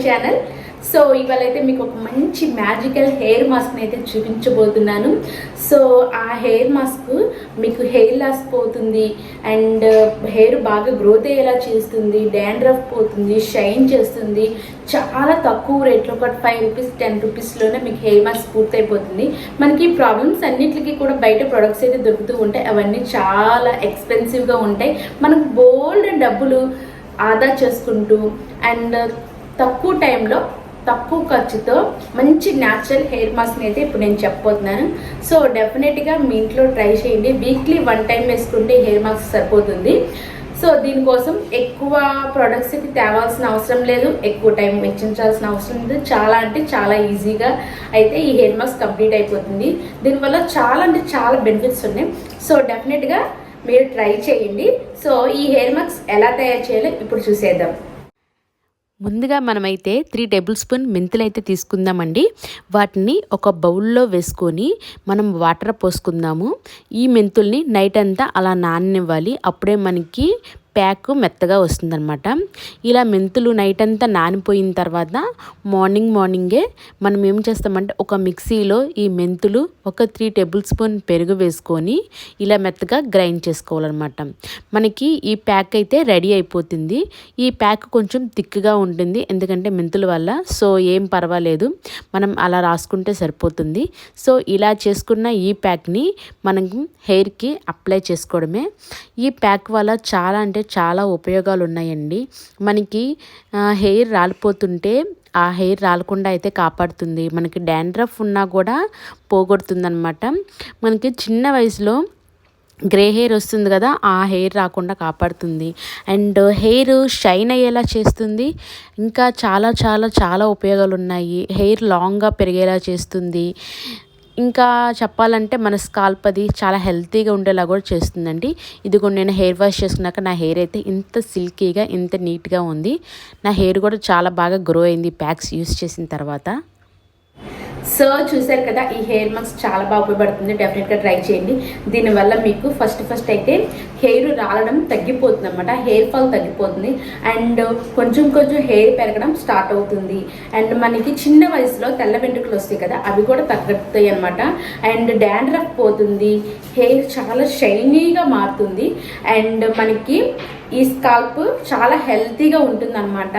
Channel. So ఇవాళైతే మీకు ఒక మంచి మ్యాజికల్ హెయిర్ మాస్క్ని అయితే చూపించబోతున్నాను. సో ఆ హెయిర్ మాస్క్ మీకు హెయిర్ లాస్ పోతుంది అండ్ హెయిర్ బాగా గ్రోత్ అయ్యేలా చేస్తుంది, డాండ్రఫ్ పోతుంది, షైన్ చేస్తుంది. చాలా తక్కువ రేట్లో ఒక 5 రూపీస్ 10 రూపీస్లోనే మీకు హెయిర్ మాస్క్ పూర్తయిపోతుంది. మనకి ప్రాబ్లమ్స్ అన్నిటికీ కూడా బయట ప్రొడక్ట్స్ అయితే దొరుకుతూ ఉంటాయి. అవన్నీ చాలా ఎక్స్పెన్సివ్గా ఉంటాయి. మనకు బోల్డ్ డబ్బులు ఆదా చేసుకుంటూ అండ్ తక్కువ టైంలో తక్కువ ఖర్చుతో మంచి న్యాచురల్ హెయిర్ మాస్క్ని అయితే ఇప్పుడు నేను చెప్పబోతున్నాను. సో డెఫినెట్గా మీ ఇంట్లో ట్రై చేయండి. వీక్లీ 1 టైం వేసుకుంటే హెయిర్ మాస్క్ సరిపోతుంది. సో దీనికోసం ఎక్కువ ప్రొడక్ట్స్కి తేవాల్సిన అవసరం లేదు, ఎక్కువ టైం వెచ్చించాల్సిన అవసరం లేదు. చాలా అంటే చాలా ఈజీగా అయితే ఈ హెయిర్ మాస్క్ కంప్లీట్ అయిపోతుంది. దీనివల్ల చాలా అంటే చాలా బెనిఫిట్స్ ఉన్నాయి. సో డెఫినెట్గా మీరు ట్రై చేయండి. సో ఈ హెయిర్ మాస్క్ ఎలా తయారు చేయాలో ఇప్పుడు చూసేద్దాం. ముందుగా మనమైతే 3 టేబుల్ స్పూన్ మెంతులు అయితే తీసుకుందామండి. వాటిని ఒక బౌల్లో వేసుకొని మనం వాటర్ పోసుకుందాము. ఈ మెంతుల్ని నైట్ అంతా అలా నాననివ్వాలి. అప్పుడే మనకి ప్యాక్ మెత్తగా వస్తుందన్నమాట. ఇలా మెంతులు నైట్ అంతా నానిపోయిన తర్వాత మార్నింగే మనం ఏం చేస్తామంటే ఒక మిక్సీలో ఈ మెంతులు ఒక 3 టేబుల్ స్పూన్ పెరుగు వేసుకొని ఇలా మెత్తగా గ్రైండ్ చేసుకోవాలన్నమాట. మనకి ఈ ప్యాక్ అయితే రెడీ అయిపోతుంది. ఈ ప్యాక్ కొంచెం థిక్గా ఉంటుంది ఎందుకంటే మెంతుల వల్ల. సో ఏం పర్వాలేదు, మనం అలా రాసుకుంటే సరిపోతుంది. సో ఇలా చేసుకున్న ఈ ప్యాక్ని మనం హెయిర్కి అప్లై చేసుకోవడమే. ఈ ప్యాక్ వల్ల చాలా అంటే చాలా ఉపయోగాలు ఉన్నాయండి. మనకి హెయిర్ రాలిపోతుంటే ఆ హెయిర్ రాలకుండా అయితే కాపాడుతుంది. మనకి డాండ్రఫ్ ఉన్నా కూడా పోగొడుతుందన్నమాట. మనకి చిన్న వయసులో గ్రే హెయిర్ వస్తుంది కదా, ఆ హెయిర్ రాకుండా కాపాడుతుంది అండ్ హెయిర్ షైన్ అయ్యేలా చేస్తుంది. ఇంకా చాలా చాలా చాలా ఉపయోగాలు ఉన్నాయి. హెయిర్ లాంగ్గా పెరిగేలా చేస్తుంది. ఇంకా చెప్పాలంటే మన స్కాల్ప్ అది చాలా హెల్తీగా ఉండేలా కూడా చేస్తుందండి. ఇది కూడా నేను హెయిర్ వాష్ చేసుకున్నాక నా హెయిర్ అయితే ఇంత సిల్కీగా ఇంత నీట్గా ఉంది. నా హెయిర్ కూడా చాలా బాగా గ్రో అయింది ప్యాక్స్ యూస్ చేసిన తర్వాత. సో చూసారు కదా, ఈ హెయిర్ మాస్క్ చాలా బాగా ఉపయోగపడుతుంది. డెఫినెట్గా ట్రై చేయండి. దీనివల్ల మీకు ఫస్ట్ అయితే హెయిర్ రాలడం తగ్గిపోతుంది అనమాట. హెయిర్ ఫాల్ తగ్గిపోతుంది అండ్ కొంచెం హెయిర్ పెరగడం స్టార్ట్ అవుతుంది. అండ్ మనకి చిన్న వయసులో తెల్ల వెంట్రుకలు వస్తాయి కదా, అవి కూడా తగ్గుతాయి అనమాట. అండ్ డాండ్రఫ్ పోతుంది, హెయిర్ చాలా షైనీగా మారుతుంది అండ్ మనకి ఈ స్కాల్ప్ చాలా హెల్తీగా ఉంటుంది అనమాట.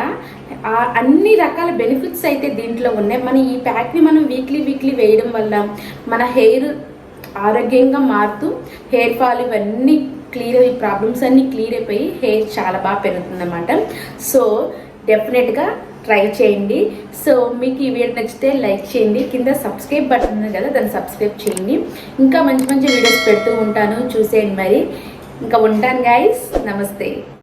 అన్ని రకాల బెనిఫిట్స్ అయితే దీంట్లో ఉన్నాయి. మన ఈ ప్యాక్ని మనం వీక్లీ వేయడం వల్ల మన హెయిర్ ఆరోగ్యంగా మారుతూ హెయిర్ ఫాల్ ఇవన్నీ ఈ ప్రాబ్లమ్స్ అన్నీ క్లియర్ అయిపోయి హెయిర్ చాలా బాగా పెరుగుతుంది అన్నమాట. సో డెఫినెట్గా ట్రై చేయండి. సో మీకు ఈ వీడియో నచ్చితే లైక్ చేయండి. కింద సబ్స్క్రైబ్ బటన్ ఉంది కదా, దాన్ని సబ్స్క్రైబ్ చేయండి. ఇంకా మంచి వీడియోస్ పెడుతూ ఉంటాను, చూసేయండి. మరి ఇంకా ఉంటాను గైస్, నమస్తే.